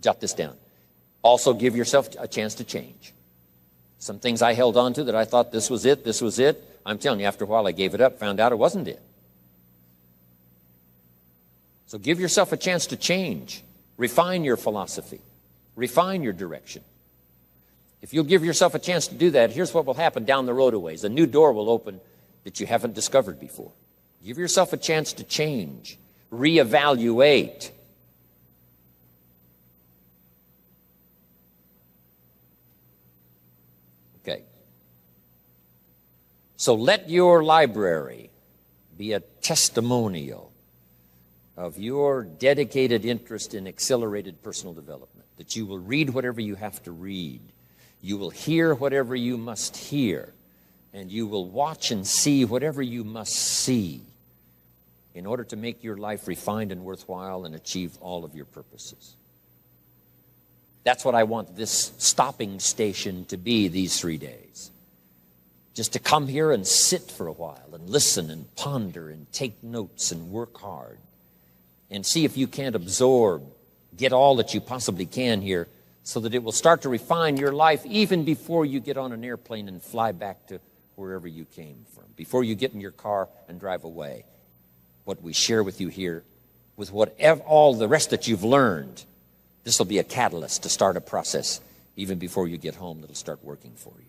Jot this down. Also give yourself a chance to change. Some things I held on to that I thought this was it, this was it. I'm telling you, after a while I gave it up, found out it wasn't it. So give yourself a chance to change. Refine your philosophy. Refine your direction. If you'll give yourself a chance to do that, here's what will happen down the road a ways. A new door will open that you haven't discovered before. Give yourself a chance to change. Reevaluate. Okay. So let your library be a testimonial of your dedicated interest in accelerated personal development, that you will read whatever you have to read, you will hear whatever you must hear, and you will watch and see whatever you must see in order to make your life refined and worthwhile and achieve all of your purposes. That's what I want this stopping station to be these 3 days. Just to come here and sit for a while and listen and ponder and take notes and work hard and see if you can't absorb, get all that you possibly can here so that it will start to refine your life even before you get on an airplane and fly back to wherever you came from, before you get in your car and drive away. What we share with you here, with whatever, all the rest that you've learned, this will be a catalyst to start a process even before you get home that'll start working for you.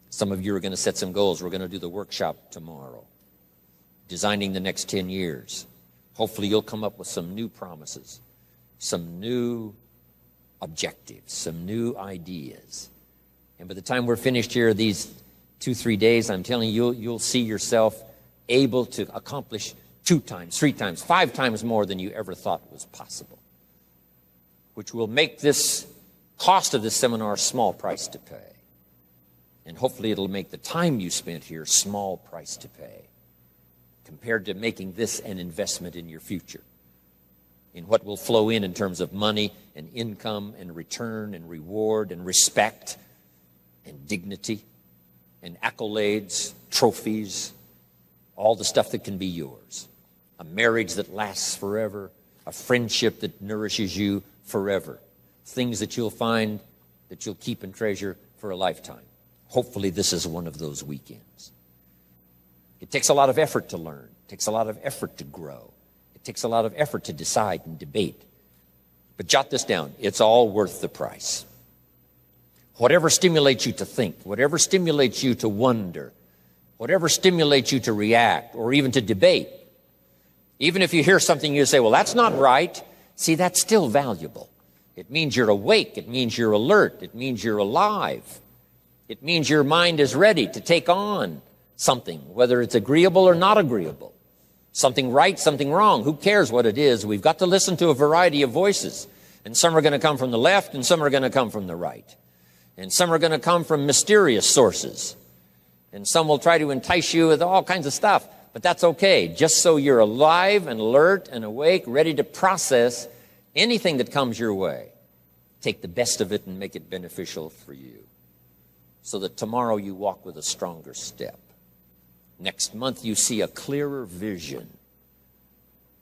Some of you are going to set some goals. We're going to do the workshop tomorrow, designing the next 10 years. Hopefully you'll come up with some new promises, some new objectives, some new ideas. And by the time we're finished here, these 2-3 days, I'm telling you, you'll see yourself able to accomplish 2 times, 3 times, 5 times more than you ever thought was possible, which will make this cost of this seminar a small price to pay. And hopefully it'll make the time you spent here small price to pay compared to making this an investment in your future, in what will flow in terms of money and income and return and reward and respect and dignity and accolades, trophies, all the stuff that can be yours. A marriage that lasts forever, a friendship that nourishes you forever, things that you'll find that you'll keep and treasure for a lifetime. Hopefully this is one of those weekends. It takes a lot of effort to learn. It takes a lot of effort to grow. It takes a lot of effort to decide and debate. But jot this down. It's all worth the price. Whatever stimulates you to think, whatever stimulates you to wonder, whatever stimulates you to react or even to debate, even if you hear something you say, well, that's not right, see, that's still valuable. It means you're awake. It means you're alert. It means you're alive. It means your mind is ready to take on something, whether it's agreeable or not agreeable. Something right, something wrong. Who cares what it is? We've got to listen to a variety of voices. And some are going to come from the left and some are going to come from the right. And some are going to come from mysterious sources. And some will try to entice you with all kinds of stuff. But that's okay. Just so you're alive and alert and awake, ready to process anything that comes your way. Take the best of it and make it beneficial for you, so that tomorrow you walk with a stronger step. Next month you see a clearer vision.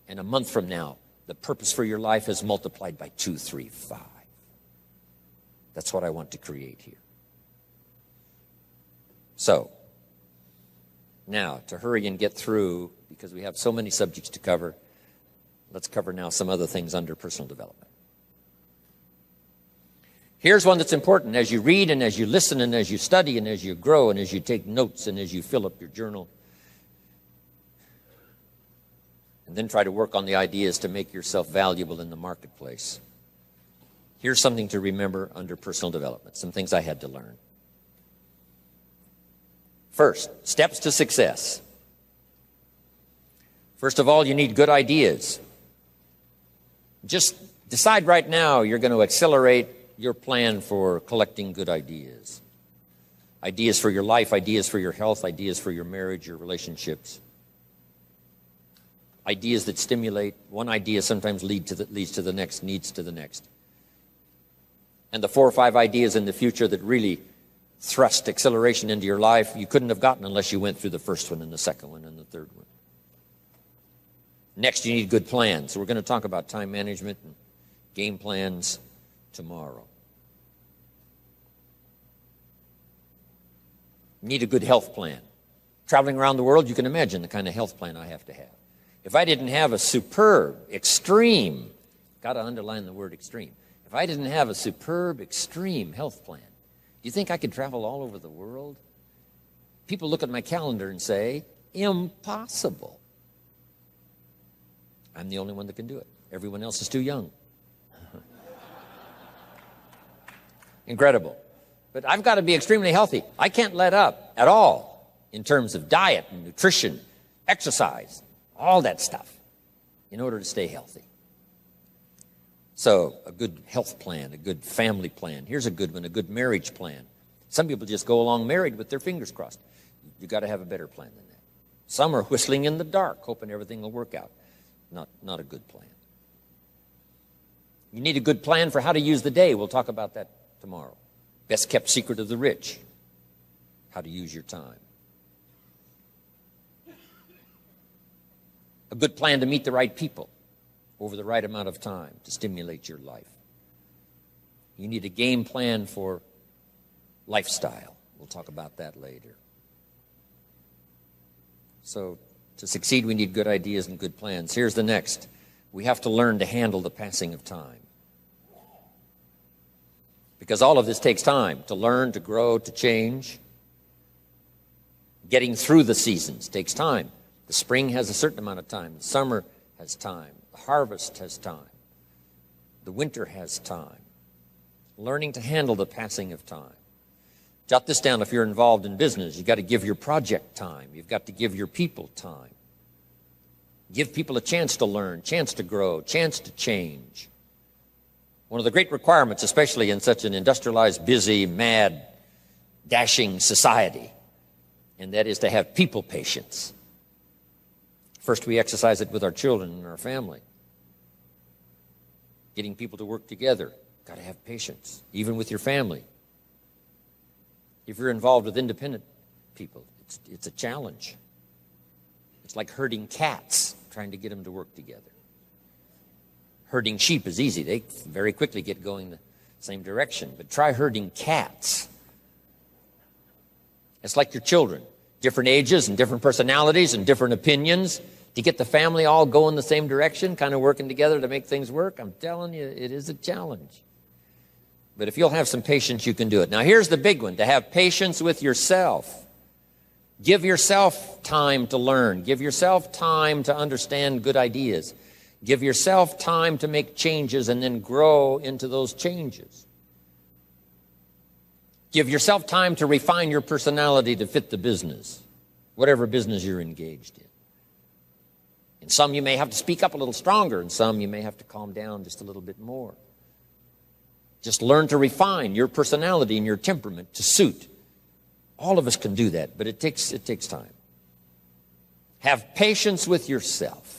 And a month from now, the purpose for your life is multiplied by 2, 3, 5. That's what I want to create here. So, now, to hurry and get through, because we have so many subjects to cover, let's cover now some other things under personal development. Here's one that's important as you read and as you listen and as you study and as you grow and as you take notes and as you fill up your journal. And then try to work on the ideas to make yourself valuable in the marketplace. Here's something to remember under personal development, some things I had to learn. First, steps to success. First of all, you need good ideas. Just decide right now you're going to accelerate your plan for collecting good ideas. Ideas for your life, ideas for your health, ideas for your marriage, your relationships. Ideas that stimulate. One idea sometimes leads to the next, needs to the next. And the 4 or 5 ideas in the future that really thrust acceleration into your life, you couldn't have gotten unless you went through the first one and the second one and the third one. Next, you need good plans. So we're going to talk about time management and Game plans tomorrow. You need a good health plan. Traveling around the world, you can imagine the kind of health plan I have to have. If I didn't have a superb, extreme, got to underline the word extreme. If I didn't have a superb, extreme health plan, do you think I could travel all over the world? People look at my calendar and say, impossible. I'm the only one that can do it. Everyone else is too young. Incredible. But I've got to be extremely healthy. I can't let up at all in terms of diet and nutrition, exercise, all that stuff in order to stay healthy. So a good health plan, a good family plan. Here's a good one, a good marriage plan. Some people just go along married with their fingers crossed. You've got to have a better plan than that. Some are whistling in the dark, hoping everything will work out. Not a good plan. You need a good plan for how to use the day. We'll talk about that tomorrow. Best kept secret of the rich, how to use your time. A good plan to meet the right people over the right amount of time to stimulate your life. You need a game plan for lifestyle. We'll talk about that later. So to succeed, we need good ideas and good plans. Here's the next. We have to learn to handle the passing of time. Because all of this takes time to learn, to grow, to change. Getting through the seasons takes time. The spring has a certain amount of time. The summer has time. The harvest has time. The winter has time. Learning to handle the passing of time. Jot this down if you're involved in business. You've got to give your project time. You've got to give your people time. Give people a chance to learn, chance to grow, chance to change. One of the great requirements, especially in such an industrialized, busy, mad, dashing society, and that is to have people patience. First, we exercise it with our children and our family. Getting people to work together, got to have patience, even with your family. If you're involved with independent people, it's a challenge. It's like herding cats, trying to get them to work together. Herding sheep is easy. They very quickly get going the same direction. But try herding cats. It's like your children. Different ages and different personalities and different opinions. To get the family all going the same direction, kind of working together to make things work, I'm telling you, it is a challenge. But if you'll have some patience, you can do it. Now, here's the big one, to have patience with yourself. Give yourself time to learn. Give yourself time to understand good ideas. Give yourself time to make changes and then grow into those changes. Give yourself time to refine your personality to fit the business, whatever business you're engaged in. In some, you may have to speak up a little stronger. In some, you may have to calm down just a little bit more. Just learn to refine your personality and your temperament to suit. All of us can do that, but it takes time. Have patience with yourself.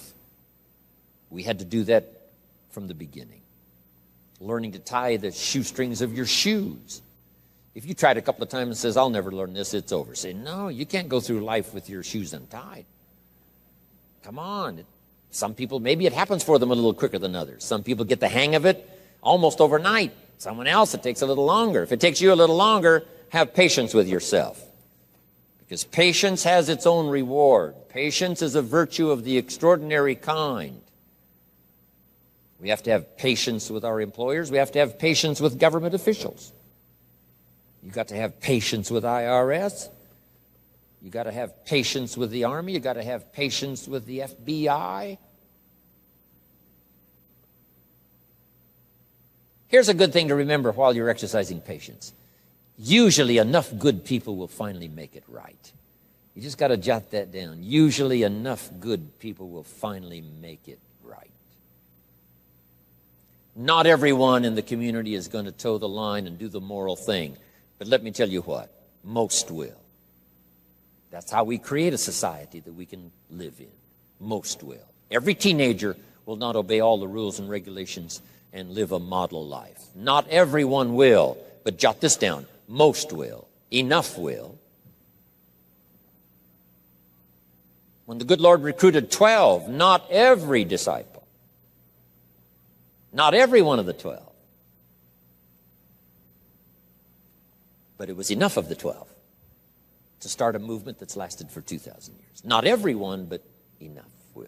We had to do that from the beginning. Learning to tie the shoestrings of your shoes. If you tried a couple of times and says, I'll never learn this, it's over. Say, no, you can't go through life with your shoes untied. Come on. Some people, maybe it happens for them a little quicker than others. Some people get the hang of it almost overnight. Someone else, it takes a little longer. If it takes you a little longer, have patience with yourself. Because patience has its own reward. Patience is a virtue of the extraordinary kind. We have to have patience with our employers. We have to have patience with government officials. You've got to have patience with IRS. You've got to have patience with the Army. You've got to have patience with the FBI. Here's a good thing to remember while you're exercising patience. Usually enough good people will finally make it right. You just got to jot that down. Usually enough good people will finally make it right. Not everyone in the community is going to toe the line and do the moral thing. But let me tell you what, most will. That's how we create a society that we can live in. Most will. Every teenager will not obey all the rules and regulations and live a model life. Not everyone will, but jot this down. Most will. Enough will. When the good Lord recruited 12, not every disciple Not every one of the 12. But it was enough of the 12 to start a movement that's lasted for 2,000 years. Not everyone, but enough will.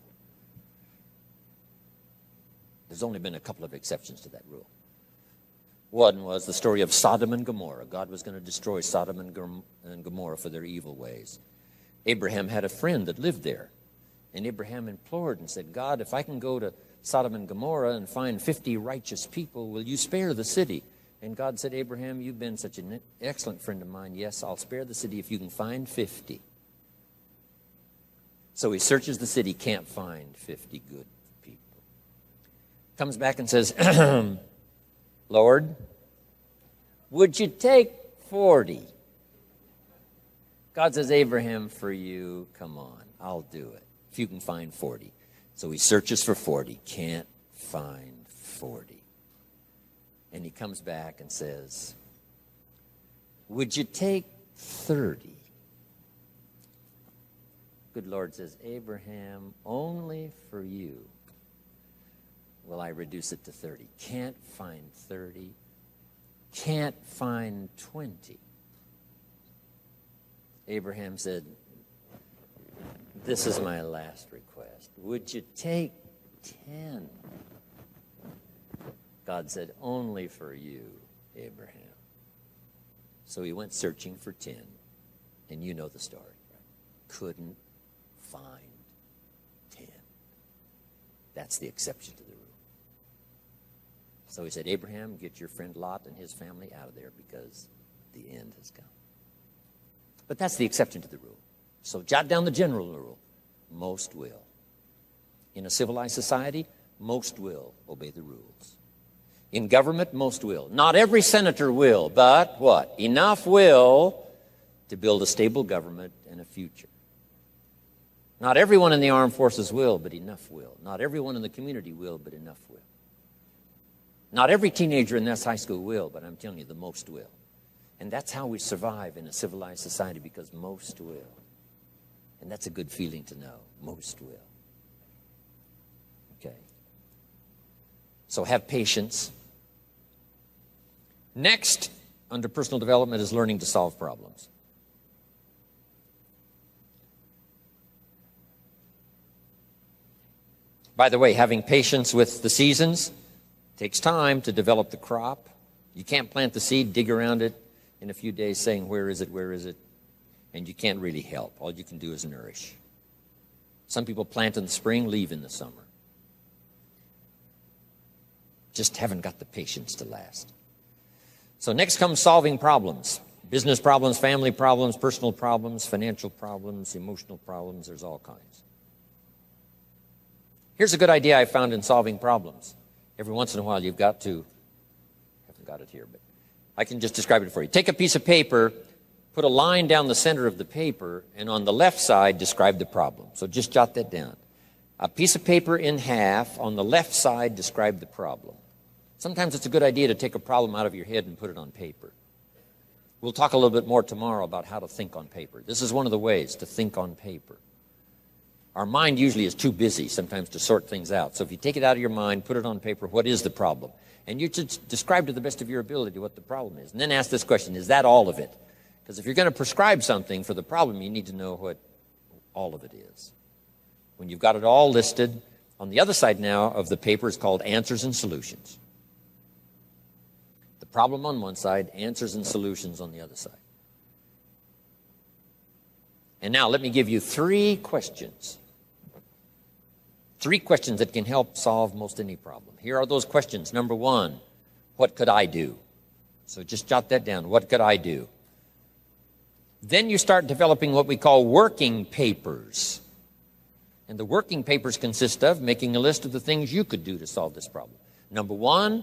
There's only been a couple of exceptions to that rule. One was the story of Sodom and Gomorrah. God was going to destroy Sodom and Gomorrah for their evil ways. Abraham had a friend that lived there. And Abraham implored and said, God, if I can go to Sodom and Gomorrah and find 50 righteous people, will you spare the city? And God said, Abraham, you've been such an excellent friend of mine. Yes, I'll spare the city if you can find 50. So he searches the city, can't find 50 good people. Comes back and says, Lord, would you take 40? God says, Abraham, for you, come on, I'll do it. If you can find 40. So he searches for 40, can't find 40. And he comes back and says, would you take 30? Good Lord says, Abraham, only for you will I reduce it to 30. Can't find 30. Can't find 20. Abraham said, this is my last request. Would you take 10? God said, only for you, Abraham. So he went searching for 10. And you know the story. Couldn't find 10. That's the exception to the rule. So he said, Abraham, get your friend Lot and his family out of there because the end has come. But that's the exception to the rule. So jot down the general rule. Most will. In a civilized society, most will obey the rules. In government, most will. Not every senator will, but what? Enough will to build a stable government and a future. Not everyone in the armed forces will, but enough will. Not everyone in the community will, but enough will. Not every teenager in this high school will, but I'm telling you, the most will. And that's how we survive in a civilized society, because most will. And that's a good feeling to know. Most will. Okay. So have patience. Next, under personal development, is learning to solve problems. By the way, having patience with the seasons takes time to develop the crop. You can't plant the seed, dig around it in a few days saying, where is it, where is it? And you can't really help. All you can do is nourish. Some people plant in the spring, leave in the summer. Just haven't got the patience to last. So next comes solving problems. Business problems, family problems, personal problems, financial problems, emotional problems. There's all kinds. Here's a good idea I found in solving problems. Every once in a while you've got to, I haven't got it here, but I can just describe it for you. Take a piece of paper, put a line down the center of the paper, and on the left side describe the problem. So just jot that down. A piece of paper in half, on the left side describe the problem. Sometimes it's a good idea to take a problem out of your head and put it on paper. We'll talk a little bit more tomorrow about how to think on paper. This is one of the ways to think on paper. Our mind usually is too busy sometimes to sort things out. So if you take it out of your mind, put it on paper, what is the problem? And you should describe to the best of your ability what the problem is. And then ask this question, is that all of it? Because if you're going to prescribe something for the problem, you need to know what all of it is. When you've got it all listed, on the other side now of the paper is called answers and solutions. The problem on one side, answers and solutions on the other side. And now let me give you 3 questions. 3 questions that can help solve most any problem. Here are those questions. Number 1, what could I do? So just jot that down. What could I do? Then you start developing what we call working papers. And the working papers consist of making a list of the things you could do to solve this problem. Number 1,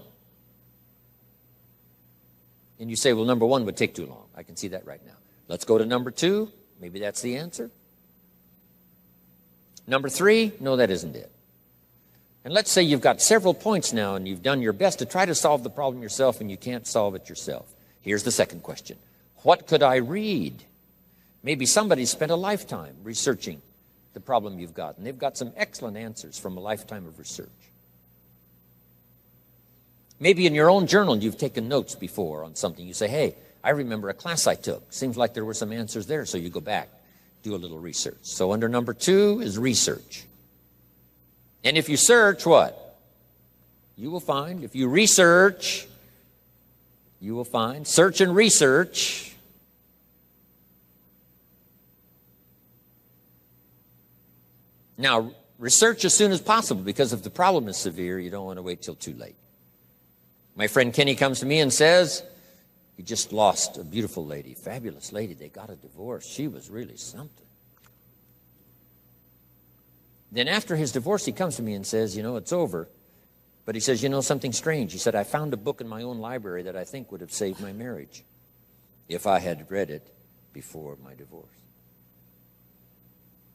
and you say, well, number 1 would take too long. I can see that right now. Let's go to number 2. Maybe that's the answer. Number 3, no, that isn't it. And let's say you've got several points now and you've done your best to try to solve the problem yourself and you can't solve it yourself. Here's the second question. What could I read? Maybe somebody spent a lifetime researching the problem you've got, and they've got some excellent answers from a lifetime of research. Maybe in your own journal you've taken notes before on something. You say, hey, I remember a class I took. Seems like there were some answers there, so you go back, do a little research. So under number 2 is research. And if you search, what? You will find. If you research, you will find. Search and research. Now, research as soon as possible, because if the problem is severe, you don't want to wait till too late. My friend Kenny comes to me and says, he just lost a beautiful lady, fabulous lady. They got a divorce. She was really something. Then after his divorce, he comes to me and says, you know, it's over. But he says, you know, something strange. He said, I found a book in my own library that I think would have saved my marriage if I had read it before my divorce.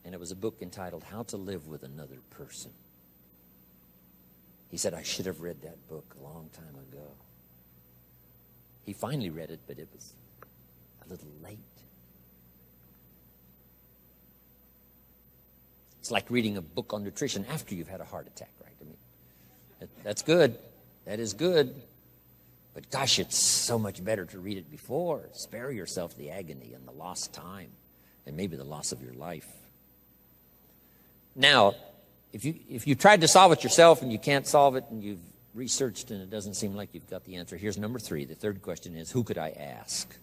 And it was a book entitled How to Live with Another Person. He said, I should have read that book a long time ago. He finally read it, but it was a little late. It's like reading a book on nutrition after you've had a heart attack, right? I mean, that's good. That is good. But gosh, it's so much better to read it before. Spare yourself the agony and the lost time and maybe the loss of your life. Now, if you tried to solve it yourself and you can't solve it and you've researched and it doesn't seem like you've got the answer, here's number 3. The third question is, who could I ask?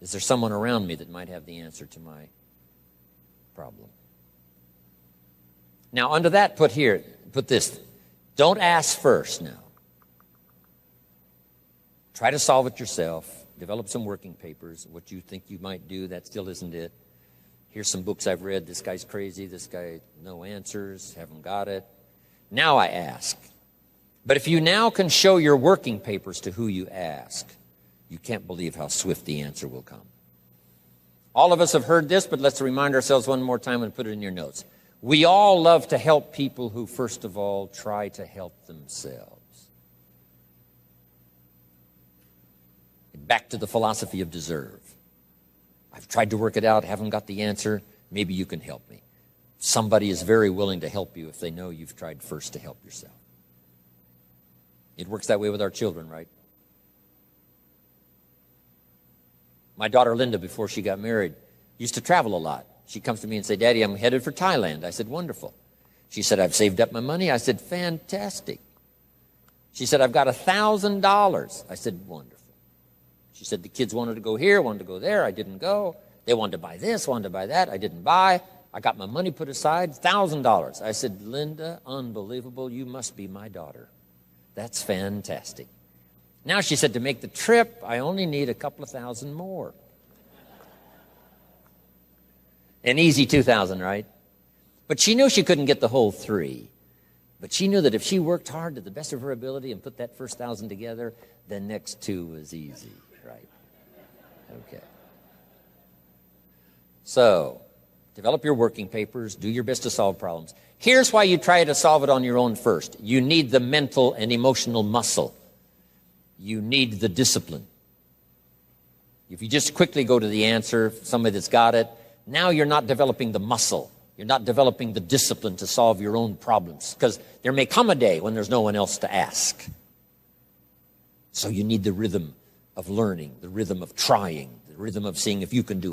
Is there someone around me that might have the answer to my problem? Now, under that, put this. Don't ask first now. Try to solve it yourself. Develop some working papers. What you think you might do, that still isn't it. Here's some books I've read. This guy's crazy. This guy, no answers, haven't got it. Now I ask. But if you now can show your working papers to who you ask, you can't believe how swift the answer will come. All of us have heard this, but let's remind ourselves one more time and put it in your notes. We all love to help people who, first of all, try to help themselves. Back to the philosophy of deserve. I've tried to work it out, haven't got the answer. Maybe you can help me. Somebody is very willing to help you if they know you've tried first to help yourself. It works that way with our children, right? My daughter Linda, before she got married, used to travel a lot. She comes to me and said, Daddy, I'm headed for Thailand. I said, wonderful. She said, I've saved up my money. I said, fantastic. She said, I've got $1,000. I said, wonderful. She said, the kids wanted to go here, wanted to go there. I didn't go. They wanted to buy this, wanted to buy that. I didn't buy. I got my money put aside, $1,000. I said, Linda, unbelievable. You must be my daughter. That's fantastic. Now, she said, to make the trip, I only need a couple of thousand more. An easy 2,000, right? But she knew she couldn't get the whole 3. But she knew that if she worked hard to the best of her ability and put that first 1,000 together, the next 2 was easy, right? Okay. So, develop your working papers. Do your best to solve problems. Here's why you try to solve it on your own first. You need the mental and emotional muscle. You need the discipline. If you just quickly go to the answer, somebody that's got it, now you're not developing the muscle. You're not developing the discipline to solve your own problems, because there may come a day when there's no one else to ask. So you need the rhythm of learning, the rhythm of trying, the rhythm of seeing if you can do